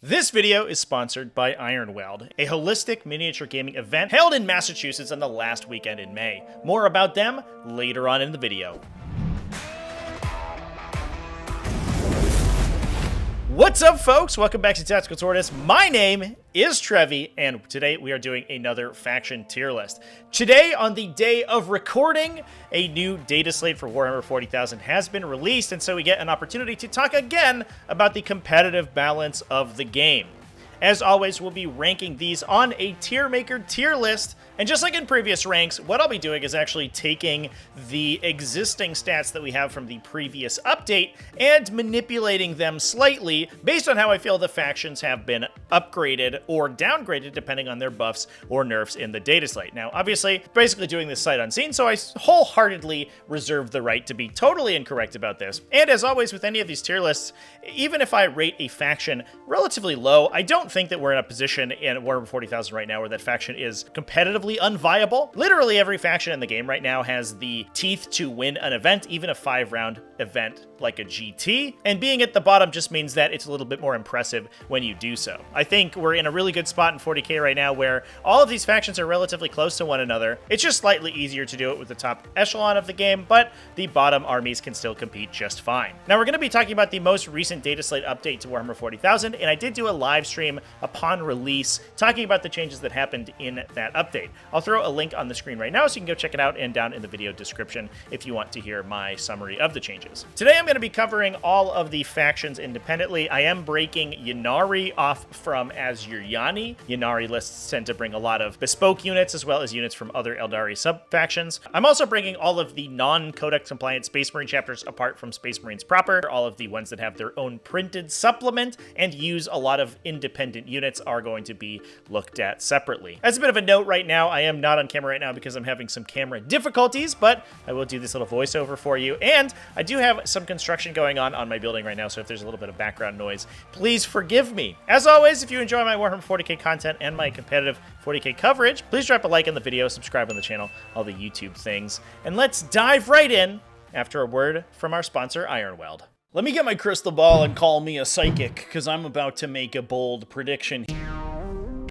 This video is sponsored by Ironweld, a holistic miniature gaming event held in Massachusetts on the last weekend in May. More about them later on in the video. What's up, folks? Welcome back to TacticalTortoise. My name is Trevi, and today we are doing another faction tier list. Today, on the day of recording, a new data slate for Warhammer 40,000 has been released, and so we get an opportunity to talk again about the competitive balance of the game. As always, we'll be ranking these on a tier maker tier list, and just like in previous ranks, what I'll be doing is actually taking the existing stats that we have from the previous update and manipulating them slightly based on how I feel the factions have been upgraded or downgraded depending on their buffs or nerfs in the data slate. Now, obviously, basically doing this sight unseen, so I wholeheartedly reserve the right to be totally incorrect about this. And as always with any of these tier lists, even if I rate a faction relatively low, I don't think that we're in a position in Warhammer 40,000 right now where that faction is competitively unviable. Literally every faction in the game right now has the teeth to win an event, even a 5-round event like a GT, and being at the bottom just means that it's a little bit more impressive when you do so. I think we're in a really good spot in 40k right now where all of these factions are relatively close to one another. It's just slightly easier to do it with the top echelon of the game, but the bottom armies can still compete just fine. Now we're going to be talking about the most recent data slate update to Warhammer 40,000, and I did do a live stream upon release talking about the changes that happened in that update. I'll throw a link on the screen right now so you can go check it out, and down in the video description if you want to hear my summary of the changes. Today I'm going to be covering all of the factions independently. I am breaking Ynnari off from Asuryani. Ynnari lists tend to bring a lot of bespoke units as well as units from other Eldari sub-factions. I'm also bringing all of the non-Codex compliant Space Marine chapters apart from Space Marines proper. All of the ones that have their own printed supplement and use a lot of independent units are going to be looked at separately. As a bit of a note right now, I am not on camera right now because I'm having some camera difficulties, but I will do this little voiceover for you. And I do have some construction going on my building right now, so if there's a little bit of background noise, please forgive me. As always, if you enjoy my Warhammer 40k content and my competitive 40k coverage, please drop a like on the video, subscribe on the channel, all the YouTube things, and let's dive right in after a word from our sponsor, Ironweld. Let me get my crystal ball and call me a psychic, because I'm about to make a bold prediction here.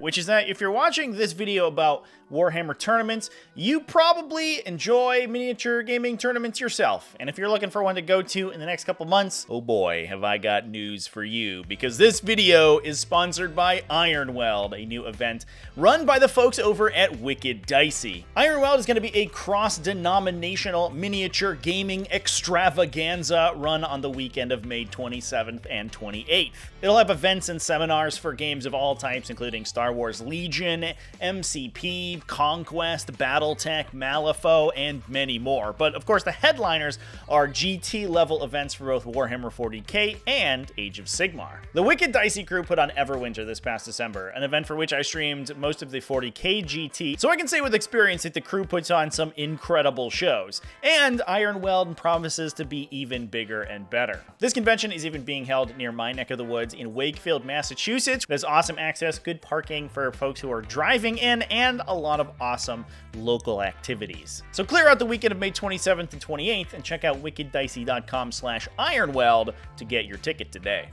Which is that if you're watching this video about Warhammer tournaments, you probably enjoy miniature gaming tournaments yourself. And if you're looking for one to go to in the next couple months, oh boy, have I got news for you. Because this video is sponsored by Ironweld, a new event run by the folks over at Wicked Dicey. Ironweld is going to be a cross-denominational miniature gaming extravaganza run on the weekend of May 27th and 28th. It'll have events and seminars for games of all types, including Star Wars Legion, MCP, Conquest, Battletech, Malifaux, and many more. But of course, the headliners are GT level events for both Warhammer 40k and Age of Sigmar. The Wicked Dicey crew put on Everwinter this past December, an event for which I streamed most of the 40k GT, so I can say with experience that the crew puts on some incredible shows, and Ironweld promises to be even bigger and better. This convention is even being held near my neck of the woods in Wakefield, Massachusetts. There's awesome access, good parking for folks who are driving in, and a lot of awesome local activities. So clear out the weekend of May 27th and 28th and check out wickeddicey.com/Ironweld to get your ticket today.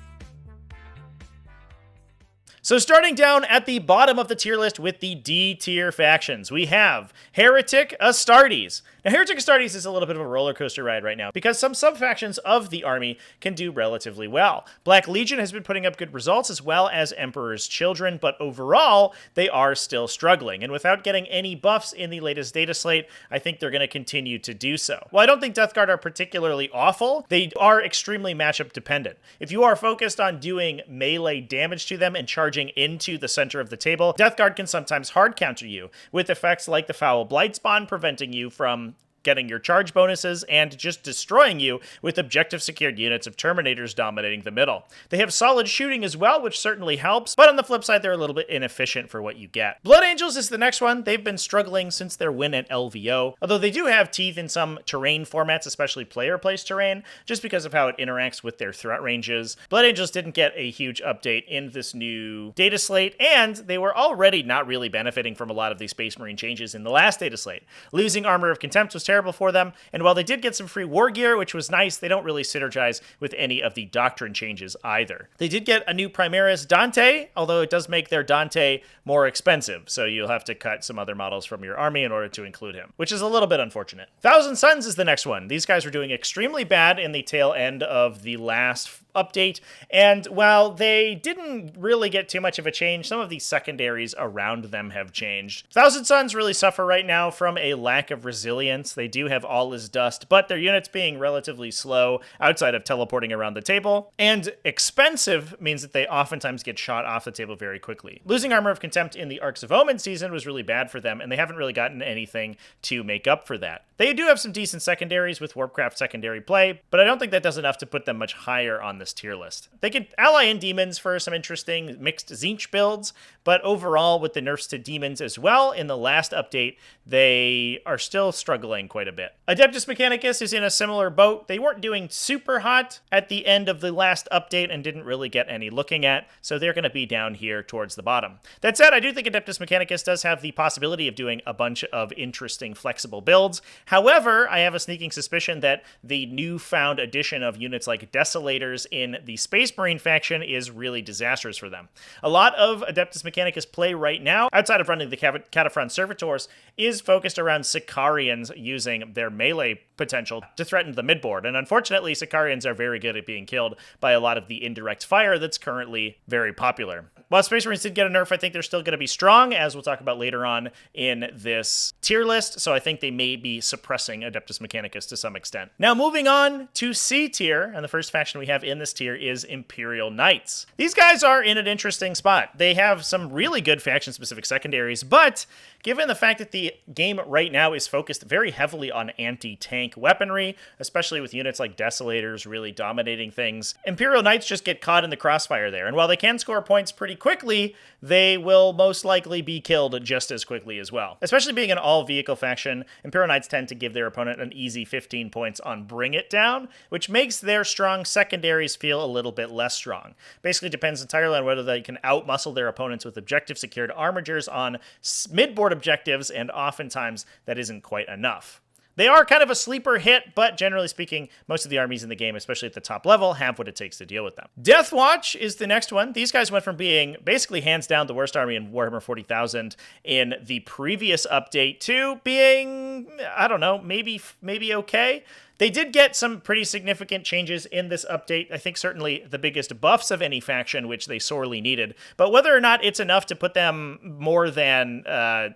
So starting down at the bottom of the tier list with the D tier factions, we have Heretic Astartes. Now, Heretic Astartes is a little bit of a roller coaster ride right now because some sub-factions of the army can do relatively well. Black Legion has been putting up good results as well as Emperor's Children, but overall, they are still struggling. And without getting any buffs in the latest data slate, I think they're going to continue to do so. While I don't think Death Guard are particularly awful, they are extremely matchup dependent. If you are focused on doing melee damage to them and charging into the center of the table, Death Guard can sometimes hard counter you, with effects like the Foul Blight Spawn preventing you from getting your charge bonuses, and just destroying you with objective secured units of Terminators dominating the middle. They have solid shooting as well, which certainly helps, but on the flip side, they're a little bit inefficient for what you get. Blood Angels is the next one. They've been struggling since their win at LVO, although they do have teeth in some terrain formats, especially player-placed terrain, just because of how it interacts with their threat ranges. Blood Angels didn't get a huge update in this new data slate, and they were already not really benefiting from a lot of the Space Marine changes in the last data slate. Losing Armor of Contempt was terrible, terrible for them. And while they did get some free war gear, which was nice, they don't really synergize with any of the doctrine changes either. They did get a new Primaris Dante, although it does make their Dante more expensive, so you'll have to cut some other models from your army in order to include him, which is a little bit unfortunate. Thousand Suns is the next one. These guys were doing extremely bad in the tail end of the last update, and while they didn't really get too much of a change, some of the secondaries around them have changed. Thousand Suns really suffer right now from a lack of resilience. They do have All is Dust, but their units being relatively slow outside of teleporting around the table, and expensive means that they oftentimes get shot off the table very quickly. Losing Armor of Contempt in the Arcs of Omen season was really bad for them, and they haven't really gotten anything to make up for that. They do have some decent secondaries with Warpcraft secondary play, but I don't think that does enough to put them much higher on this tier list. They could ally in demons for some interesting mixed Tzeentch builds, but overall with the nerfs to demons as well in the last update, they are still struggling quite a bit. Adeptus Mechanicus is in a similar boat. They weren't doing super hot at the end of the last update and didn't really get any looking at, so they're going to be down here towards the bottom. That said, I do think Adeptus Mechanicus does have the possibility of doing a bunch of interesting flexible builds. However, I have a sneaking suspicion that the newfound addition of units like Desolators in the Space Marine faction is really disastrous for them. A lot of Adeptus Mechanicus play right now, outside of running the Cataphront Servitors, is focused around Sicarians using their melee potential to threaten the midboard. And unfortunately, Sicarians are very good at being killed by a lot of the indirect fire that's currently very popular. While Space Marines did get a nerf, I think they're still going to be strong, as we'll talk about later on in this tier list, so I think they may be suppressing Adeptus Mechanicus to some extent. Now, moving on to C tier, and the first faction we have in this tier is Imperial Knights. These guys are in an interesting spot. They have some really good faction-specific secondaries, but given the fact that the game right now is focused very heavily on anti-tank weaponry, especially with units like Desolators really dominating things, Imperial Knights just get caught in the crossfire there, and while they can score points pretty quickly, they will most likely be killed just as quickly as well. Especially being an all-vehicle faction, Imperial Knights tend to give their opponent an easy 15 points on Bring It Down, which makes their strong secondaries feel a little bit less strong. Basically depends entirely on whether they can outmuscle their opponents with objective-secured armigers on mid-board objectives, and oftentimes that isn't quite enough. They are kind of a sleeper hit, but generally speaking, most of the armies in the game, especially at the top level, have what it takes to deal with them. Deathwatch is the next one. These guys went from being basically hands down the worst army in Warhammer 40,000 in the previous update to being, I don't know, maybe okay. They did get some pretty significant changes in this update. I think certainly the biggest buffs of any faction, which they sorely needed. But whether or not it's enough to put them more than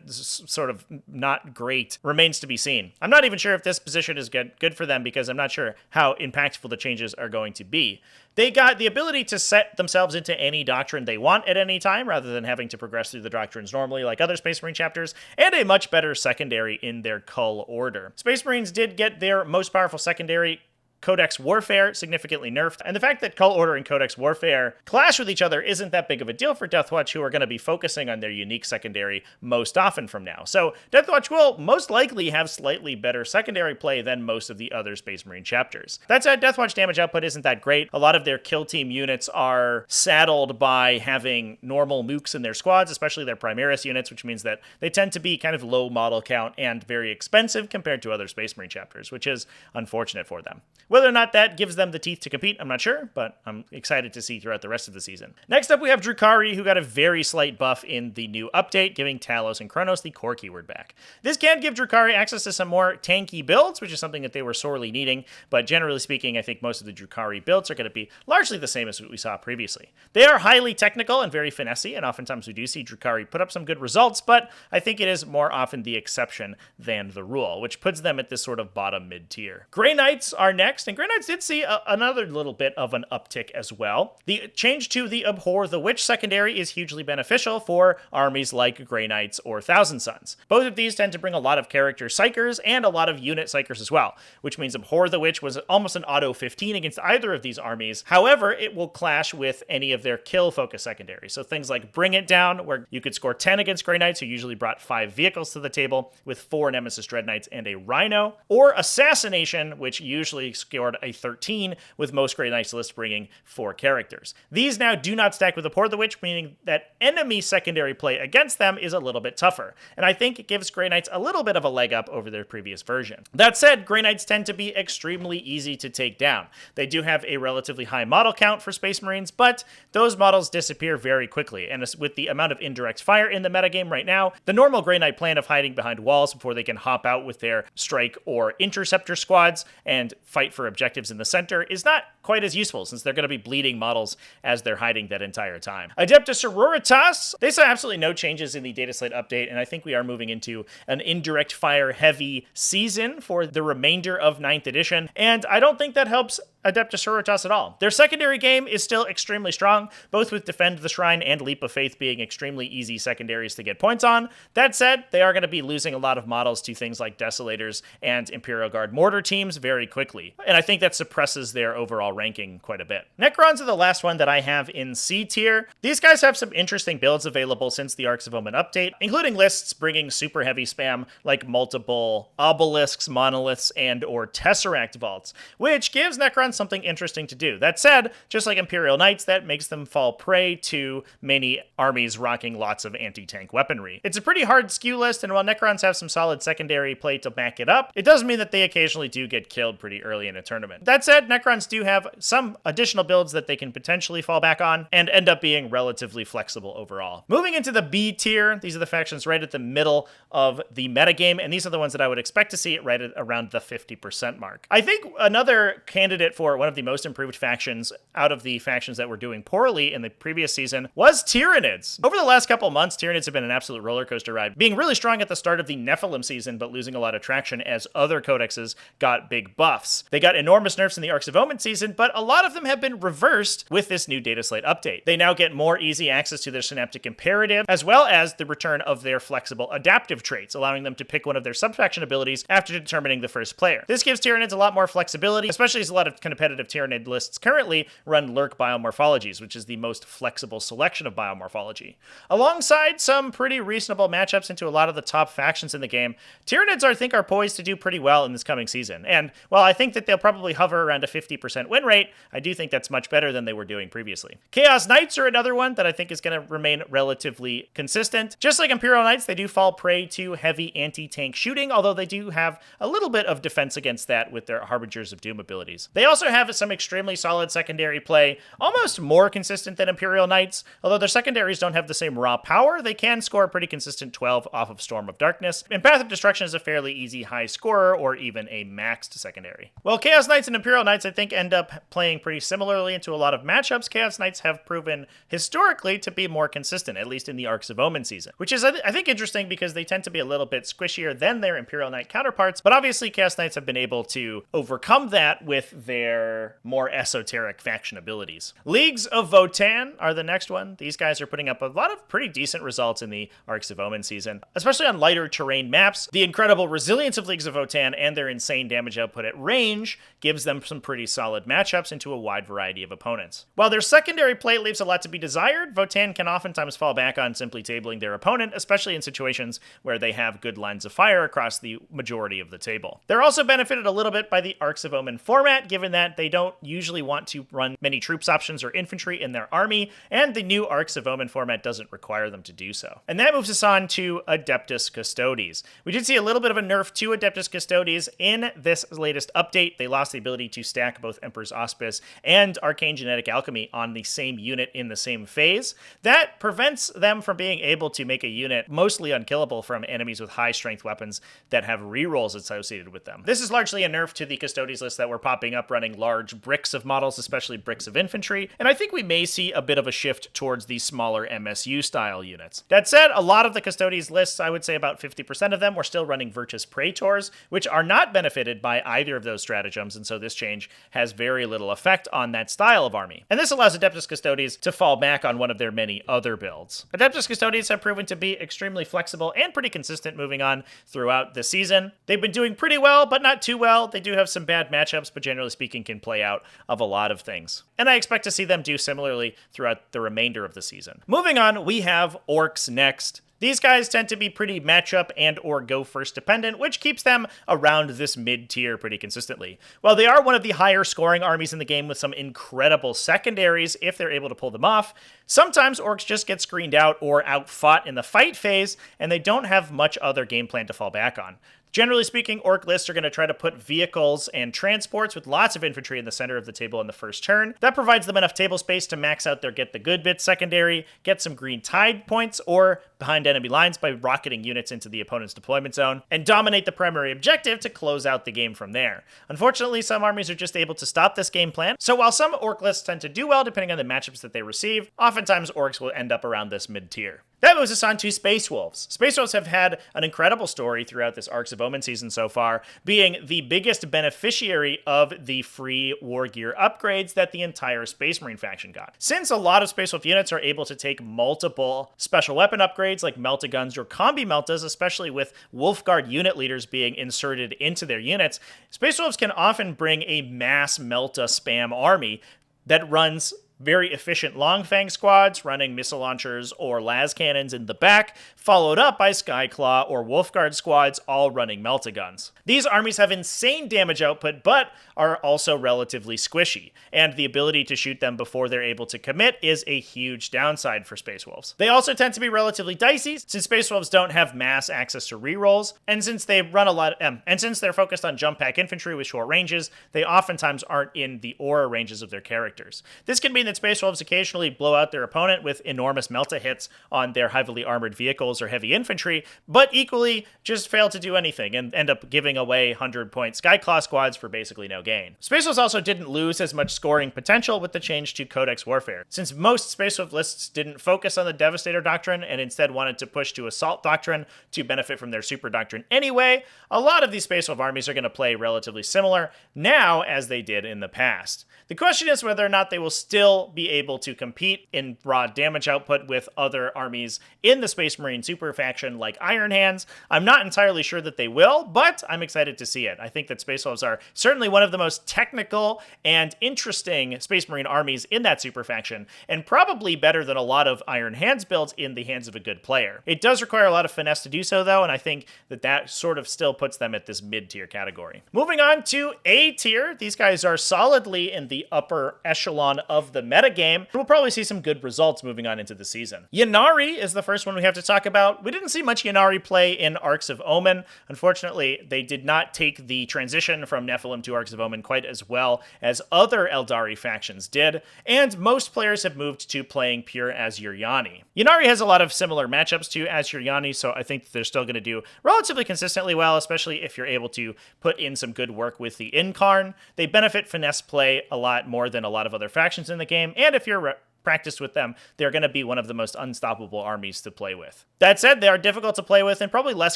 sort of not great remains to be seen. I'm not even sure if this position is good for them because I'm not sure how impactful the changes are going to be. They got the ability to set themselves into any doctrine they want at any time, rather than having to progress through the doctrines normally like other Space Marine chapters, and a much better secondary in their Cull order. Space Marines did get their most powerful secondary, Codex Warfare, significantly nerfed, and the fact that Cull Order and Codex Warfare clash with each other isn't that big of a deal for Deathwatch, who are going to be focusing on their unique secondary most often from now. So Deathwatch will most likely have slightly better secondary play than most of the other Space Marine chapters. That said, Deathwatch damage output isn't that great. A lot of their kill team units are saddled by having normal mooks in their squads, especially their Primaris units, which means that they tend to be kind of low model count and very expensive compared to other Space Marine chapters, which is unfortunate for them. Whether or not that gives them the teeth to compete, I'm not sure, but I'm excited to see throughout the rest of the season. Next up, we have Drukhari, who got a very slight buff in the new update, giving Talos and Kronos the core keyword back. This can give Drukhari access to some more tanky builds, which is something that they were sorely needing, but generally speaking, I think most of the Drukhari builds are going to be largely the same as what we saw previously. They are highly technical and very finessey, and oftentimes we do see Drukhari put up some good results, but I think it is more often the exception than the rule, which puts them at this sort of bottom mid-tier. Grey Knights are next, and Grey Knights did see another little bit of an uptick as well. The change to the Abhor the Witch secondary is hugely beneficial for armies like Grey Knights or Thousand Suns. Both of these tend to bring a lot of character psychers and a lot of unit psychers as well, which means Abhor the Witch was almost an auto 15 against either of these armies. However, it will clash with any of their kill focus secondaries. So things like Bring It Down, where you could score 10 against Grey Knights, who usually brought 5 vehicles to the table with 4 Nemesis Dread Knights and a Rhino, or Assassination, which usually scored a 13, with most Grey Knights lists bringing 4 characters. These now do not stack with the Pour the Witch, meaning that enemy secondary play against them is a little bit tougher, and I think it gives Grey Knights a little bit of a leg up over their previous version. That said, Grey Knights tend to be extremely easy to take down. They do have a relatively high model count for Space Marines, but those models disappear very quickly, and with the amount of indirect fire in the metagame right now, the normal Grey Knight plan of hiding behind walls before they can hop out with their strike or interceptor squads and fight for objectives in the center is not quite as useful, since they're going to be bleeding models as they're hiding that entire time. Adeptus, they saw absolutely no changes in the Dataslate update, and I think we are moving into an indirect fire heavy season for the remainder of 9th edition, and I don't think that helps Adeptus at all. Their secondary game is still extremely strong, both with Defend the Shrine and Leap of Faith being extremely easy secondaries to get points on. That said, they are going to be losing a lot of models to things like Desolators and Imperial Guard mortar teams very quickly, and I think that suppresses their overall ranking quite a bit. Necrons are the last one that I have in C tier. These guys have some interesting builds available since the Arcs of Omen update, including lists bringing super heavy spam like multiple obelisks, monoliths, and or Tesseract vaults, which gives Necrons something interesting to do. That said, just like Imperial Knights, that makes them fall prey to many armies rocking lots of anti-tank weaponry. It's a pretty hard skew list, and while Necrons have some solid secondary play to back it up, it does mean that they occasionally do get killed pretty early in a tournament. That said, Necrons do have some additional builds that they can potentially fall back on and end up being relatively flexible overall. Moving into the B tier, these are the factions right at the middle of the metagame, and these are the ones that I would expect to see right at around the 50% mark. I think another candidate for one of the most improved factions out of the factions that were doing poorly in the previous season was Tyranids. Over the last couple months, Tyranids have been an absolute roller coaster ride, being really strong at the start of the Nephilim season, but losing a lot of traction as other codexes got big buffs. They got enormous nerfs in the Arcs of Omen season, but a lot of them have been reversed with this new Dataslate update. They now get more easy access to their Synaptic Imperative, as well as the return of their flexible adaptive traits, allowing them to pick one of their subfaction abilities after determining the first player. This gives Tyranids a lot more flexibility, especially as a lot of competitive Tyranid lists currently run Lurk biomorphologies, which is the most flexible selection of biomorphology. Alongside some pretty reasonable matchups into a lot of the top factions in the game, Tyranids I think are poised to do pretty well in this coming season. And while I think that they'll probably hover around a 50% win rate, I do think that's much better than they were doing previously. Chaos Knights are another one that I think is going to remain relatively consistent. Just like Imperial Knights, they do fall prey to heavy anti-tank shooting, although they do have a little bit of defense against that with their Harbingers of Doom abilities. They also have some extremely solid secondary play, almost more consistent than Imperial Knights. Although their secondaries don't have the same raw power, they can score a pretty consistent 12 off of Storm of Darkness, and Path of Destruction is a fairly easy high scorer or even a maxed secondary. Well, Chaos Knights and Imperial Knights I think end up playing pretty similarly into a lot of matchups. Chaos Knights have proven historically to be more consistent, at least in the Arcs of Omen season, which is I think interesting because they tend to be a little bit squishier than their Imperial Knight counterparts, but obviously Chaos Knights have been able to overcome that with their more esoteric faction abilities. Leagues of Votann are the next one. These guys are putting up a lot of pretty decent results in the Arcs of Omen season, especially on lighter terrain maps. The incredible resilience of Leagues of Votann and their insane damage output at range gives them some pretty solid matchups into a wide variety of opponents. While their secondary play leaves a lot to be desired, Votann can oftentimes fall back on simply tabling their opponent, especially in situations where they have good lines of fire across the majority of the table. They're also benefited a little bit by the Arcs of Omen format, given that they don't usually want to run many troops options or infantry in their army, and the new Arcs of Omen format doesn't require them to do so. And that moves us on to Adeptus Custodes. We did see a little bit of a nerf to Adeptus Custodes in this latest update. They lost the ability to stack both Emperor's Auspice and Arcane Genetic Alchemy on the same unit in the same phase. That prevents them from being able to make a unit mostly unkillable from enemies with high strength weapons that have rerolls associated with them. This is largely a nerf to the Custodes list that were popping up running large bricks of models, especially bricks of infantry, and I think we may see a bit of a shift towards the smaller MSU style units. That said, a lot of the Custodes lists, I would say about 50% of them, were still running Virtus Praetors, which are not benefited by either of those stratagems, and so this change has very little effect on that style of army. And this allows Adeptus Custodes to fall back on one of their many other builds. Adeptus Custodes have proven to be extremely flexible and pretty consistent moving on throughout the season. They've been doing pretty well, but not too well. They do have some bad matchups, but generally speaking can play out of a lot of things. And I expect to see them do similarly throughout the remainder of the season. Moving on, we have Orcs next. These guys tend to be pretty matchup and or go first dependent, which keeps them around this mid-tier pretty consistently. While they are one of the higher scoring armies in the game with some incredible secondaries if they're able to pull them off, sometimes orcs just get screened out or outfought in the fight phase, and they don't have much other game plan to fall back on. Generally speaking, orc lists are going to try to put vehicles and transports with lots of infantry in the center of the table in the first turn. That provides them enough table space to max out their get the good bit secondary, get some green tide points, or behind enemy lines by rocketing units into the opponent's deployment zone, and dominate the primary objective to close out the game from there. Unfortunately, some armies are just able to stop this game plan, so while some orc lists tend to do well depending on the matchups that they receive, oftentimes orcs will end up around this mid-tier. That moves us on to Space Wolves. Space Wolves have had an incredible story throughout this Arcs of Omen season so far, being the biggest beneficiary of the free war gear upgrades that the entire Space Marine faction got. Since a lot of Space Wolf units are able to take multiple special weapon upgrades like Melta Guns or Combi Meltas, especially with Wolfguard unit leaders being inserted into their units, Space Wolves can often bring a mass Melta spam army that runs very efficient Longfang squads running missile launchers or las cannons in the back, followed up by Skyclaw or Wolfguard squads all running Melta Guns. These armies have insane damage output, but are also relatively squishy, and the ability to shoot them before they're able to commit is a huge downside for Space Wolves. They also tend to be relatively dicey, since Space Wolves don't have mass access to rerolls, and since they run a lot and since they're focused on jump pack infantry with short ranges, they oftentimes aren't in the aura ranges of their characters. This can mean that Space Wolves occasionally blow out their opponent with enormous Melta hits on their heavily armored vehicles or heavy infantry, but equally just fail to do anything and end up giving away 100-point Skyclaw squads for basically no gain. Space Wolves also didn't lose as much scoring potential with the change to Codex Warfare. Since most Space Wolf lists didn't focus on the Devastator Doctrine and instead wanted to push to Assault Doctrine to benefit from their Super Doctrine anyway, a lot of these Space Wolf armies are going to play relatively similar now as they did in the past. The question is whether or not they will still be able to compete in raw damage output with other armies in the Space Marine Super faction like Iron Hands. I'm not entirely sure that they will, but I'm excited to see it. I think that Space Wolves are certainly one of the most technical and interesting Space Marine armies in that Super faction, and probably better than a lot of Iron Hands builds in the hands of a good player. It does require a lot of finesse to do so, though, and I think that that sort of still puts them at this mid-tier category. Moving on to A tier, these guys are solidly in the upper echelon of the metagame. We'll probably see some good results moving on into the season. Ynnari is the first one we have to talk about. We didn't see much Ynnari play in Arcs of Omen. Unfortunately, they did not take the transition from Nephilim to Arcs of Omen quite as well as other Eldari factions did, and most players have moved to playing pure Asuryani. Ynnari has a lot of similar matchups to Asuryani, so I think they're still going to do relatively consistently well, especially if you're able to put in some good work with the Incarn. They benefit finesse play a lot more than a lot of other factions in the game, and if you're practiced with them, they're going to be one of the most unstoppable armies to play with. That said, they are difficult to play with and probably less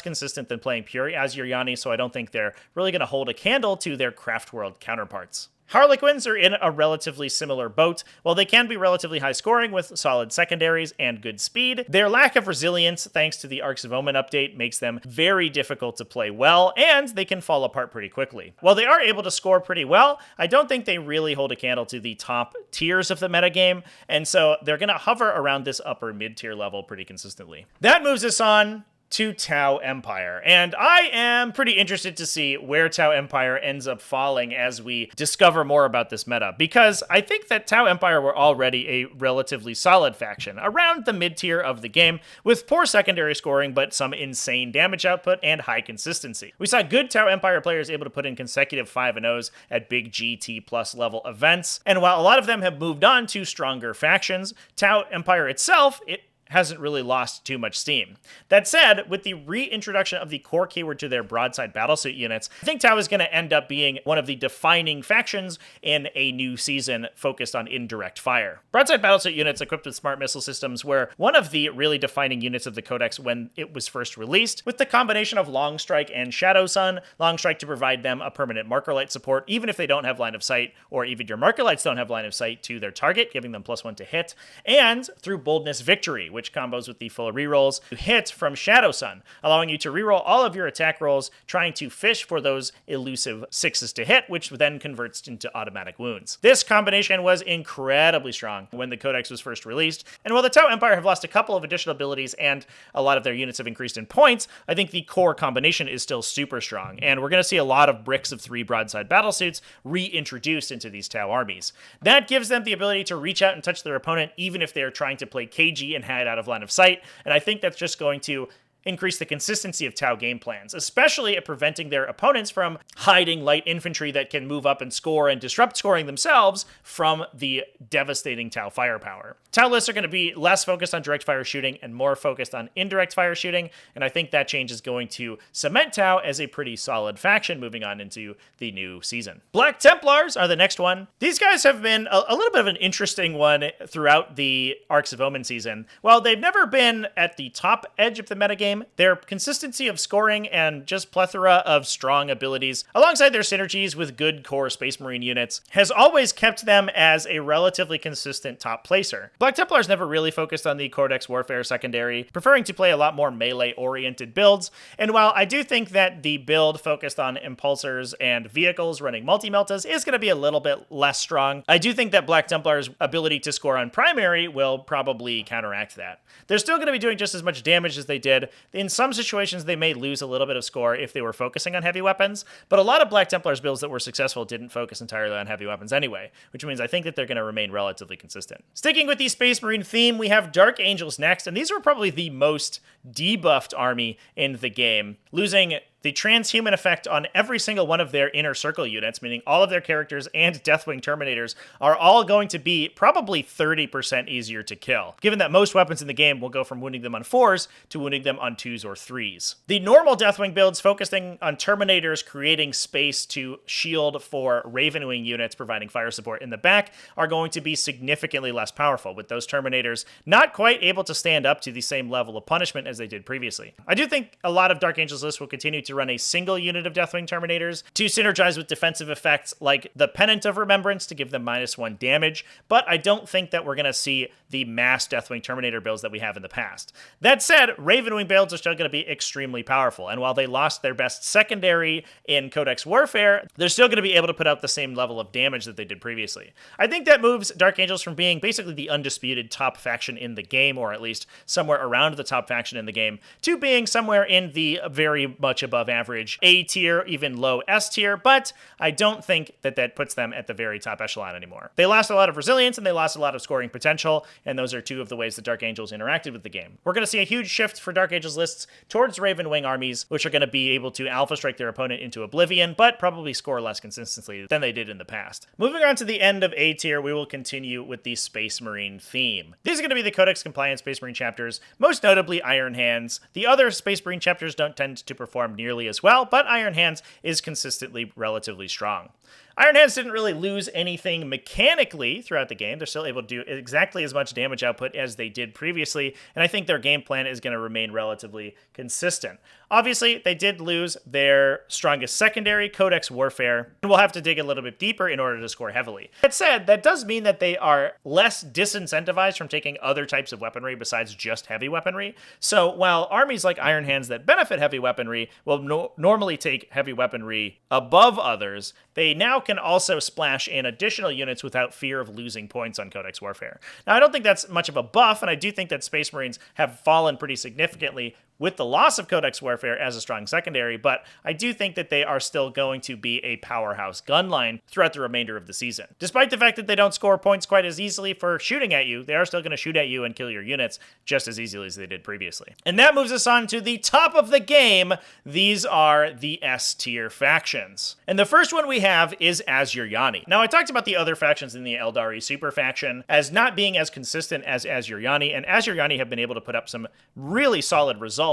consistent than playing pure Asuryani, so I don't think they're really going to hold a candle to their Craftworld counterparts. Harlequins are in a relatively similar boat. While they can be relatively high scoring with solid secondaries and good speed, their lack of resilience, thanks to the Arcs of Omen update, makes them very difficult to play well, and they can fall apart pretty quickly. While they are able to score pretty well, I don't think they really hold a candle to the top tiers of the metagame, and so they're going to hover around this upper mid-tier level pretty consistently. That moves us on to Tau Empire, and I am pretty interested to see where Tau Empire ends up falling as we discover more about this meta, because I think that Tau Empire were already a relatively solid faction, around the mid-tier of the game, with poor secondary scoring but some insane damage output and high consistency. We saw good Tau Empire players able to put in consecutive 5-0s at big GT plus level events, and while a lot of them have moved on to stronger factions, Tau Empire itself, it hasn't really lost too much steam. That said, with the reintroduction of the core keyword to their broadside battlesuit units, I think Tau is going to end up being one of the defining factions in a new season focused on indirect fire. Broadside battlesuit units equipped with smart missile systems were one of the really defining units of the Codex when it was first released, with the combination of Long Strike and Shadow Sun. Long Strike to provide them a permanent marker light support, even if they don't have line of sight, or even your marker lights don't have line of sight to their target, giving them +1 to hit, and through Boldness Victory, which which combos with the full rerolls you hit from Shadow Sun, allowing you to reroll all of your attack rolls, trying to fish for those elusive 6s to hit, which then converts into automatic wounds. This combination was incredibly strong when the Codex was first released, and while the Tau Empire have lost a couple of additional abilities and a lot of their units have increased in points, I think the core combination is still super strong, and we're going to see a lot of bricks of 3 broadside battlesuits reintroduced into these Tau armies. That gives them the ability to reach out and touch their opponent even if they are trying to play cagey and hide out of line of sight, and I think that's just going to increase the consistency of Tau game plans, especially at preventing their opponents from hiding light infantry that can move up and score and disrupt scoring themselves from the devastating Tau firepower. Tau lists are going to be less focused on direct fire shooting and more focused on indirect fire shooting, and I think that change is going to cement Tau as a pretty solid faction moving on into the new season. Black Templars are the next one. These guys have been a little bit of an interesting one throughout the Arcs of Omen season. While they've never been at the top edge of the metagame, their consistency of scoring and just plethora of strong abilities, alongside their synergies with good core Space Marine units, has always kept them as a relatively consistent top placer. Black Templars never really focused on the Codex Warfare secondary, preferring to play a lot more melee-oriented builds, and while I do think that the build focused on impulsors and vehicles running multi-meltas is going to be a little bit less strong, I do think that Black Templars' ability to score on primary will probably counteract that. They're still going to be doing just as much damage as they did. In some situations, they may lose a little bit of score if they were focusing on heavy weapons, but a lot of Black Templars builds that were successful didn't focus entirely on heavy weapons anyway, which means I think that they're going to remain relatively consistent. Sticking with the Space Marine theme, we have Dark Angels next, and these were probably the most debuffed army in the game, losing the transhuman effect on every single one of their inner circle units, meaning all of their characters and Deathwing Terminators are all going to be probably 30% easier to kill, given that most weapons in the game will go from wounding them on 4s to wounding them on 2s or 3s. The normal Deathwing builds focusing on Terminators creating space to shield for Ravenwing units providing fire support in the back are going to be significantly less powerful, with those Terminators not quite able to stand up to the same level of punishment as they did previously. I do think a lot of Dark Angels lists will continue to run a single unit of Deathwing Terminators to synergize with defensive effects like the Pennant of Remembrance to give them -1 damage, but I don't think that we're going to see the mass Deathwing Terminator builds that we have in the past. That said, Ravenwing builds are still going to be extremely powerful, and while they lost their best secondary in Codex Warfare, they're still going to be able to put out the same level of damage that they did previously. I think that moves Dark Angels from being basically the undisputed top faction in the game, or at least somewhere around the top faction in the game, to being somewhere in the very much above average A tier, even low S tier, but I don't think that that puts them at the very top echelon anymore. They lost a lot of resilience and they lost a lot of scoring potential, and those are two of the ways that Dark Angels interacted with the game. We're going to see a huge shift for Dark Angels lists towards Ravenwing armies, which are going to be able to alpha strike their opponent into oblivion, but probably score less consistently than they did in the past. Moving on to the end of A tier, we will continue with the Space Marine theme. These are going to be the Codex compliant Space Marine chapters, most notably Iron Hands. The other Space Marine chapters don't tend to perform nearly as well, but Iron Hands is consistently relatively strong. Iron Hands didn't really lose anything mechanically throughout the game. They're still able to do exactly as much damage output as they did previously, and I think their game plan is going to remain relatively consistent. Obviously, they did lose their strongest secondary, Codex Warfare, and we'll have to dig a little bit deeper in order to score heavily. That said, that does mean that they are less disincentivized from taking other types of weaponry besides just heavy weaponry. So while armies like Iron Hands that benefit heavy weaponry will normally take heavy weaponry above others, they now can also splash in additional units without fear of losing points on Codex Warfare. Now, I don't think that's much of a buff, and I do think that Space Marines have fallen pretty significantly with the loss of Codex Warfare as a strong secondary, but I do think that they are still going to be a powerhouse gunline throughout the remainder of the season. Despite the fact that they don't score points quite as easily for shooting at you, they are still going to shoot at you and kill your units just as easily as they did previously. And that moves us on to the top of the game. These are the S tier factions. And the first one we have is Asuryani. Now, I talked about the other factions in the Eldari Super faction as not being as consistent as Asuryani, and Asuryani have been able to put up some really solid results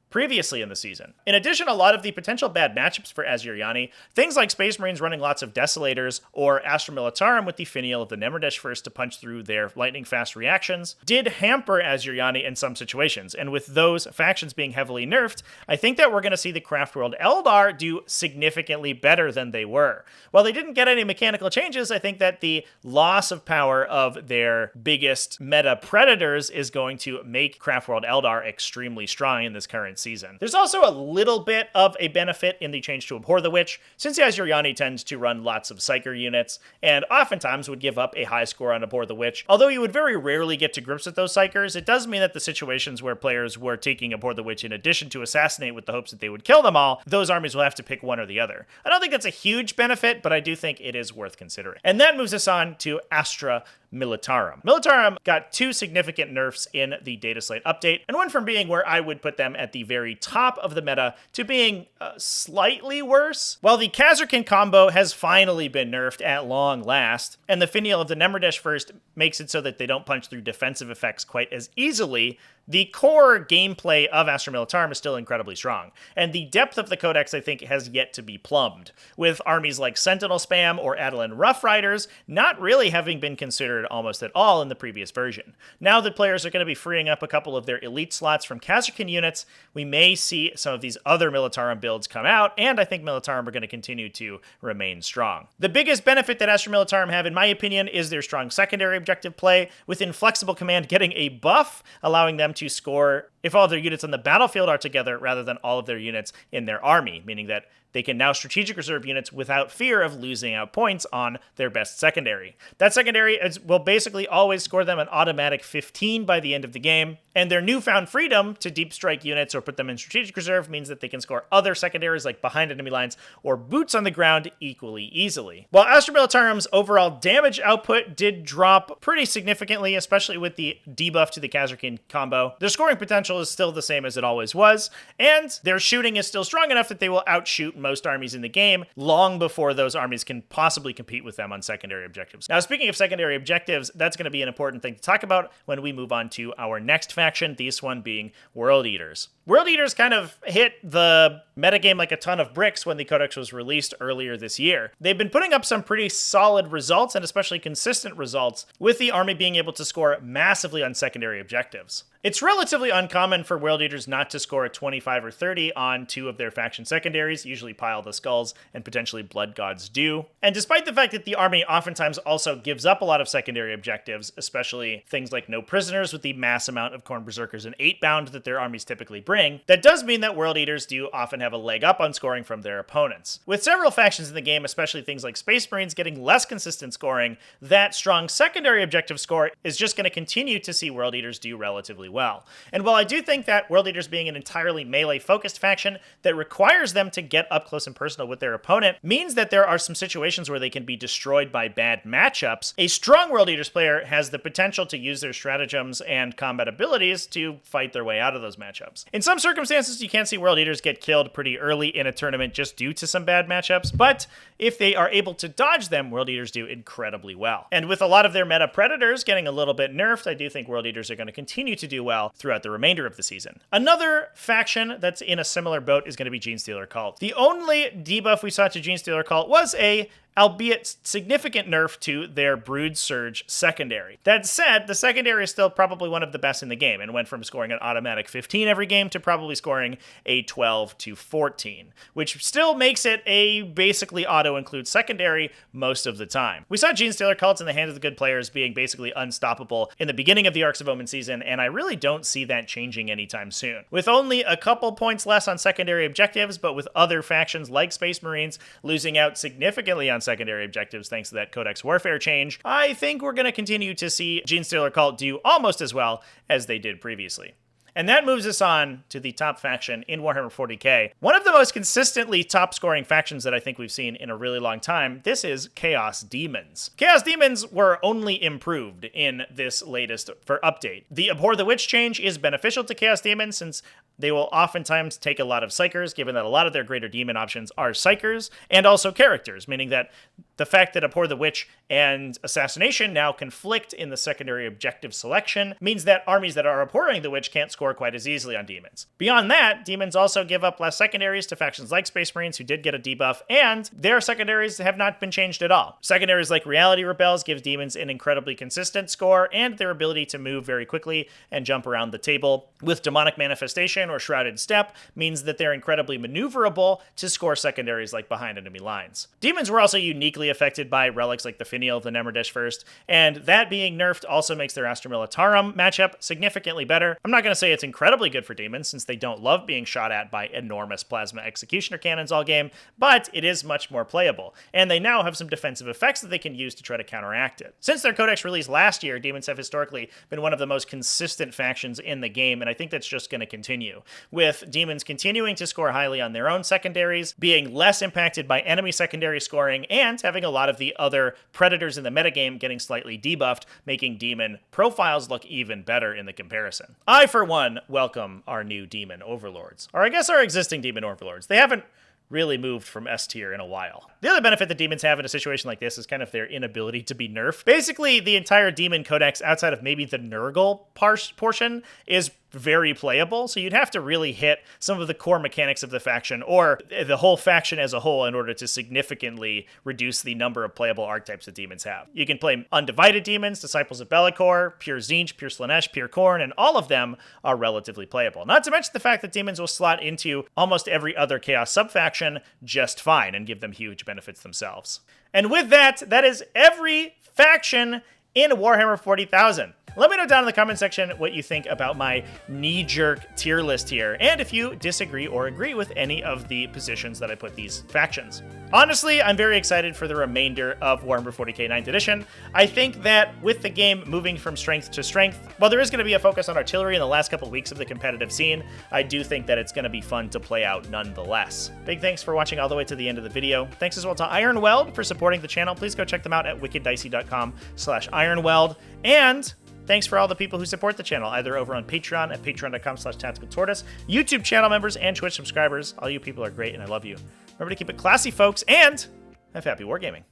previously in the season. In addition, a lot of the potential bad matchups for Asuryani, things like Space Marines running lots of Desolators or Astra Militarum with the Finial of the Nemerdesh first to punch through their lightning-fast reactions, did hamper Asuryani in some situations. And with those factions being heavily nerfed, I think that we're going to see the Craft World Eldar do significantly better than they were. While they didn't get any mechanical changes, I think that the loss of power of their biggest meta predators is going to make Craft World Eldar extremely strong in this current season. There's also a little bit of a benefit in the change to Abhor the Witch, since Asuryani tends to run lots of Psyker units, and oftentimes would give up a high score on Abhor the Witch. Although you would very rarely get to grips with those Psykers, it does mean that the situations where players were taking Abhor the Witch in addition to Assassinate with the hopes that they would kill them all, those armies will have to pick one or the other. I don't think that's a huge benefit, but I do think it is worth considering. And that moves us on to Astra Militarum. Militarum got 2 significant nerfs in the Dataslate update, and one from being where I would put them at the very top of the meta to being slightly worse. While the Khazarkin combo has finally been nerfed at long last, and the Finial of the Nemerdesh first makes it so that they don't punch through defensive effects quite as easily, the core gameplay of Astra Militarum is still incredibly strong, and the depth of the codex, I think, has yet to be plumbed, with armies like Sentinel Spam or Adelan Rough Riders not really having been considered almost at all in the previous version. Now that players are going to be freeing up a couple of their elite slots from Khazarkin units, we may see some of these other Militarum builds come out, and I think Militarum are going to continue to remain strong. The biggest benefit that Astra Militarum have, in my opinion, is their strong secondary objective play, with Inflexible Command getting a buff, allowing them to score if all of their units on the battlefield are together rather than all of their units in their army, meaning that they can now strategic reserve units without fear of losing out points on their best secondary. That secondary will basically always score them an automatic 15 by the end of the game, and their newfound freedom to deep strike units or put them in strategic reserve means that they can score other secondaries like behind enemy lines or boots on the ground equally easily. While Astra Militarum's overall damage output did drop pretty significantly, especially with the debuff to the Khazarkin combo, their scoring potential is still the same as it always was, and their shooting is still strong enough that they will outshoot most armies in the game long before those armies can possibly compete with them on secondary objectives. Now, speaking of secondary objectives, that's going to be an important thing to talk about when we move on to our next faction, this one being World Eaters. World Eaters kind of hit the metagame like a ton of bricks when the Codex was released earlier this year. They've been putting up some pretty solid results, and especially consistent results, with the army being able to score massively on secondary objectives. It's relatively uncommon for World Eaters not to score a 25 or 30 on 2 of their faction secondaries, usually Pile the Skulls and potentially Blood Gods do. And despite the fact that the army oftentimes also gives up a lot of secondary objectives, especially things like no prisoners with the mass amount of Khorne Berserkers and 8-bound that their armies typically bring, that does mean that World Eaters do often have a leg up on scoring from their opponents. With several factions in the game, especially things like Space Marines getting less consistent scoring, that strong secondary objective score is just going to continue to see World Eaters do relatively well. And while I do think that World Eaters being an entirely melee-focused faction that requires them to get up close and personal with their opponent means that there are some situations where they can be destroyed by bad matchups, a strong World Eaters player has the potential to use their stratagems and combat abilities to fight their way out of those matchups. In some circumstances, you can see World Eaters get killed pretty early in a tournament just due to some bad matchups, but if they are able to dodge them, World Eaters do incredibly well. And with a lot of their meta predators getting a little bit nerfed, I do think World Eaters are going to continue to do well throughout the remainder of the season. Another faction that's in a similar boat is going to be Genestealer Cult. The only debuff we saw to Genestealer Cult was a albeit significant nerf to their Brood Surge secondary. That said, the secondary is still probably one of the best in the game and went from scoring an automatic 15 every game to probably scoring a 12 to 14, which still makes it a basically auto-include secondary most of the time. We saw Genestealer Cult in the hands of the good players being basically unstoppable in the beginning of the Arcs of Omen season, and I really don't see that changing anytime soon. With only a couple points less on secondary objectives, but with other factions like Space Marines losing out significantly on secondary objectives thanks to that Codex Warfare change, I think we're going to continue to see Genestealer Cult do almost as well as they did previously. And that moves us on to the top faction in Warhammer 40k. One of the most consistently top-scoring factions that I think we've seen in a really long time, this is Chaos Demons. Chaos Demons were only improved in this latest update. The Abhor the Witch change is beneficial to Chaos Demons since they will oftentimes take a lot of Psykers, given that a lot of their greater demon options are Psykers, and also characters, meaning that the fact that Abhor the Witch and Assassination now conflict in the secondary objective selection means that armies that are abhorring the Witch can't score score quite as easily on demons. Beyond that, demons also give up less secondaries to factions like Space Marines, who did get a debuff, and their secondaries have not been changed at all. Secondaries like Reality Rebels gives demons an incredibly consistent score and their ability to move very quickly and jump around the table with Demonic Manifestation or Shrouded Step means that they're incredibly maneuverable to score secondaries like behind enemy lines. Demons were also uniquely affected by relics like the Finial of the Nemerdish First, and that being nerfed also makes their Astra Militarum matchup significantly better. I'm not going to say it's incredibly good for demons since they don't love being shot at by enormous plasma executioner cannons all game, but it is much more playable, and they now have some defensive effects that they can use to try to counteract it. Since their codex release last year, demons have historically been one of the most consistent factions in the game, and I think that's just going to continue, with demons continuing to score highly on their own secondaries, being less impacted by enemy secondary scoring, and having a lot of the other predators in the metagame getting slightly debuffed, making demon profiles look even better in the comparison. I, for one, welcome our new demon overlords, or I guess our existing demon overlords. They haven't really moved from S tier in a while. The other benefit that demons have in a situation like this is kind of their inability to be nerfed. Basically, the entire demon codex, outside of maybe the Nurgle portion, is very playable, so you'd have to really hit some of the core mechanics of the faction, or the whole faction as a whole, in order to significantly reduce the number of playable archetypes that demons have. You can play Undivided Demons, Disciples of Be'lakor, Pure Tzeentch, Pure Slaanesh, Pure Khorne, and all of them are relatively playable. Not to mention the fact that demons will slot into almost every other Chaos subfaction just fine and give them huge benefits themselves. And with that, that is every faction in Warhammer 40,000. Let me know down in the comment section what you think about my knee-jerk tier list here, and if you disagree or agree with any of the positions that I put these factions. Honestly, I'm very excited for the remainder of Warhammer 40k 9th edition. I think that with the game moving from strength to strength, while there is going to be a focus on artillery in the last couple weeks of the competitive scene, I do think that it's going to be fun to play out nonetheless. Big thanks for watching all the way to the end of the video. Thanks as well to Ironweld for supporting the channel. Please go check them out at wickeddicey.com/ironweld, and thanks for all the people who support the channel, either over on Patreon at patreon.com/TacticalTortoise, YouTube channel members, and Twitch subscribers. All you people are great, and I love you. Remember to keep it classy, folks, and have happy wargaming.